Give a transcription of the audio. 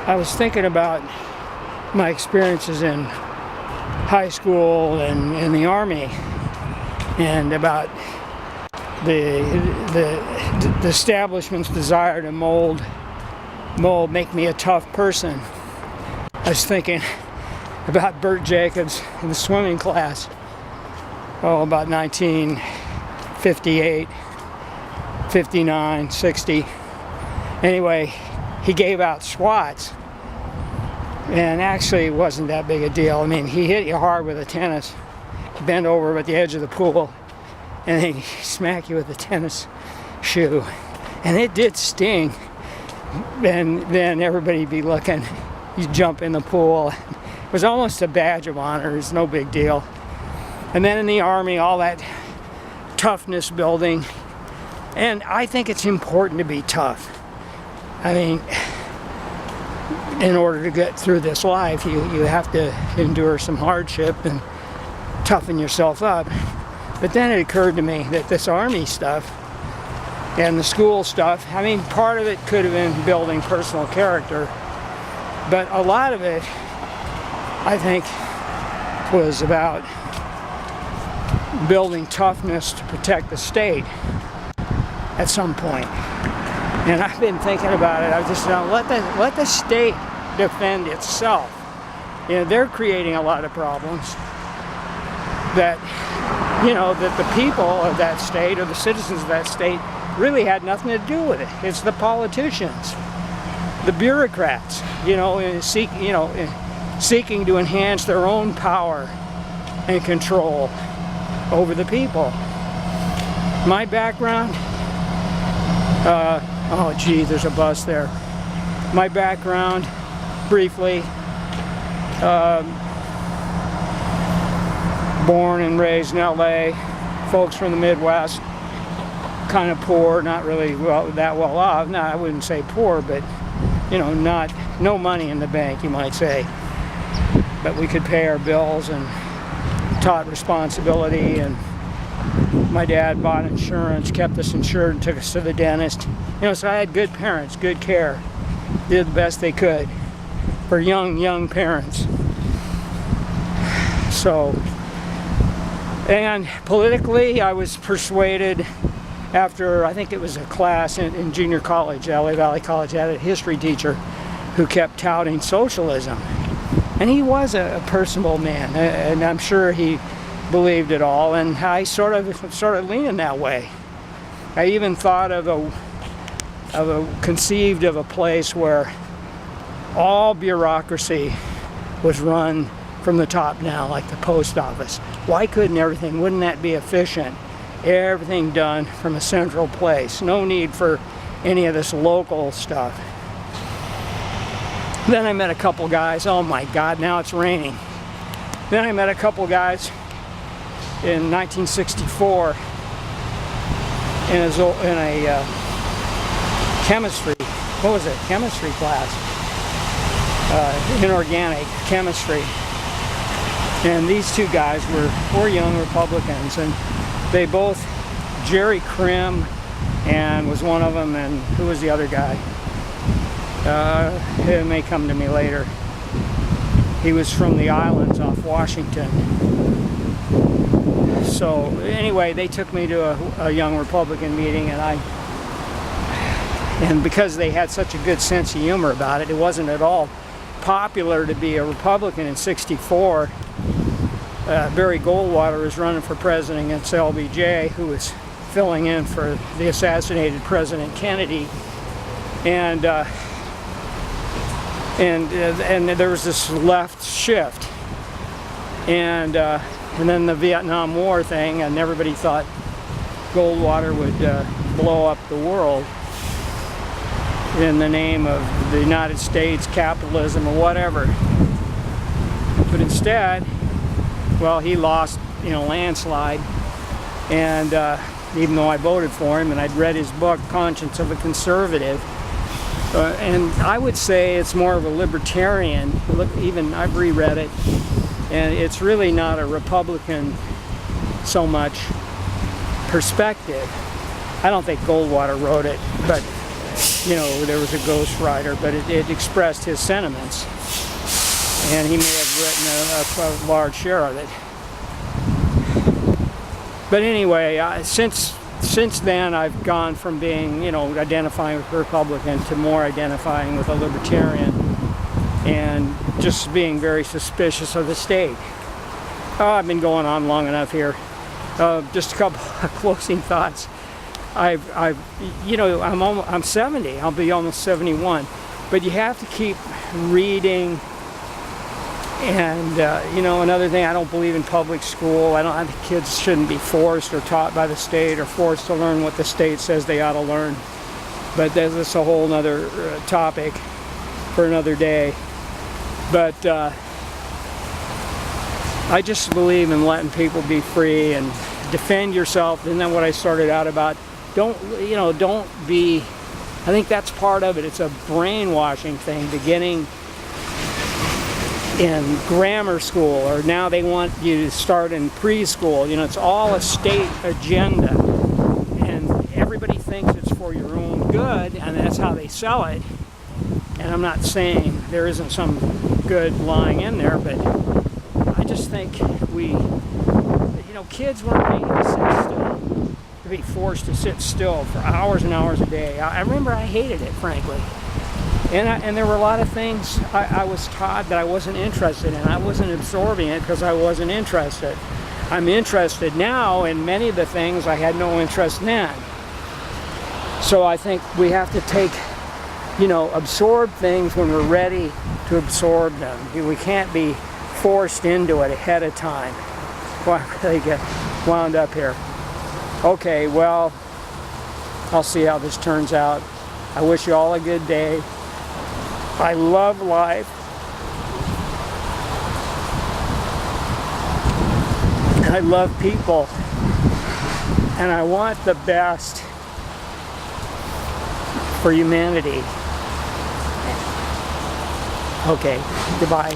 I was thinking about my experiences in high school and in the Army, and about the establishment's desire to make me a tough person. I was thinking about Bert Jacobs in the swimming class, about 1958, 59, 60. Anyway, he gave out squats, and actually it wasn't that big a deal. I mean, he hit you hard with a tennis, bend over at the edge of the pool, and then he'd smack you with a tennis shoe, and it did sting. And then everybody'd be looking. You jump in the pool. It was almost a badge of honor. It's no big deal. And then in the Army, all that toughness building. And I think it's important to be tough. I mean, in order to get through this life, you have to endure some hardship and toughen yourself up. But then it occurred to me that this Army stuff and the school stuff, I mean, part of it could have been building personal character, but a lot of it, I think, was about building toughness to protect the state at some point. And I've been thinking about it. I just let the state defend itself. You know, they're creating a lot of problems that, you know, that the people of that state or the citizens of that state really had nothing to do with it. It's the politicians, the bureaucrats, seeking to enhance their own power and control over the people. My background, oh gee, there's a bus there. My background, briefly, born and raised in LA, folks from the Midwest, kind of poor, not really that well off. No, I wouldn't say poor, but no money in the bank, you might say. But we could pay our bills and taught responsibility, and my dad bought insurance, kept us insured, and took us to the dentist. So I had good parents, good care. Did the best they could for young parents. So, and politically, I was persuaded after, I think it was a class in junior college, LA Valley College, had a history teacher who kept touting socialism. And he was a personable man, and I'm sure he believed it all, and I sort of leaning that way. I even thought conceived of a place where all bureaucracy was run from the top down, like the post office. Why couldn't everything, wouldn't that be efficient? Everything done from a central place. No need for any of this local stuff. Then I met a couple guys. Oh my God, now it's raining. Then I met a couple guys in 1964 in a chemistry, chemistry class, inorganic chemistry. And these two guys were young Republicans, and they both, Jerry Krim and was one of them, and who was the other guy? It may come to me later. He was from the islands off Washington. So anyway, they took me to a young Republican meeting, and because they had such a good sense of humor about it, it wasn't at all popular to be a Republican in '64. Barry Goldwater was running for president against LBJ, who was filling in for the assassinated President Kennedy, and there was this left shift, and then the Vietnam War thing, and everybody thought Goldwater would blow up the world in the name of the United States, capitalism, or whatever. But instead, well, he lost in a landslide, and even though I voted for him, and I'd read his book, Conscience of a Conservative, and I would say it's more of a libertarian. Look, even I've reread it, and it's really not a Republican so much perspective. I don't think Goldwater wrote it, but you know, there was a ghostwriter, but it expressed his sentiments. And he may have written a large share of it. But anyway, since then I've gone from being, you know, identifying with a Republican to more identifying with a Libertarian, and just being very suspicious of the state. I've been going on long enough here. Just a couple of closing thoughts. You know, I'm 70. I'll be almost 71. But you have to keep reading. And you know, another thing, I don't believe in public school. I think kids shouldn't be forced or taught by the state or forced to learn what the state says they ought to learn. But that's a whole other topic for another day. But I just believe in letting people be free and defend yourself. Isn't that what I started out about? Don't be, I think that's part of it. It's a brainwashing thing, beginning in grammar school, or now they want you to start in preschool. You know, it's all a state agenda, and everybody thinks it's for your own good, and that's how they sell it. And I'm not saying there isn't some good lying in there, but I just think you know, kids weren't made to sit still, to be forced to sit still for hours and hours a day. I remember I hated it, frankly. And there were a lot of things I was taught that I wasn't interested in. I wasn't absorbing it because I wasn't interested. I'm interested now in many of the things I had no interest in. So I think we have to take, you know, absorb things when we're ready to absorb them. We can't be forced into it ahead of time. Well, I really get wound up here. Okay, well, I'll see how this turns out. I wish you all a good day. I love life. I love people. And I want the best for humanity. Okay, goodbye.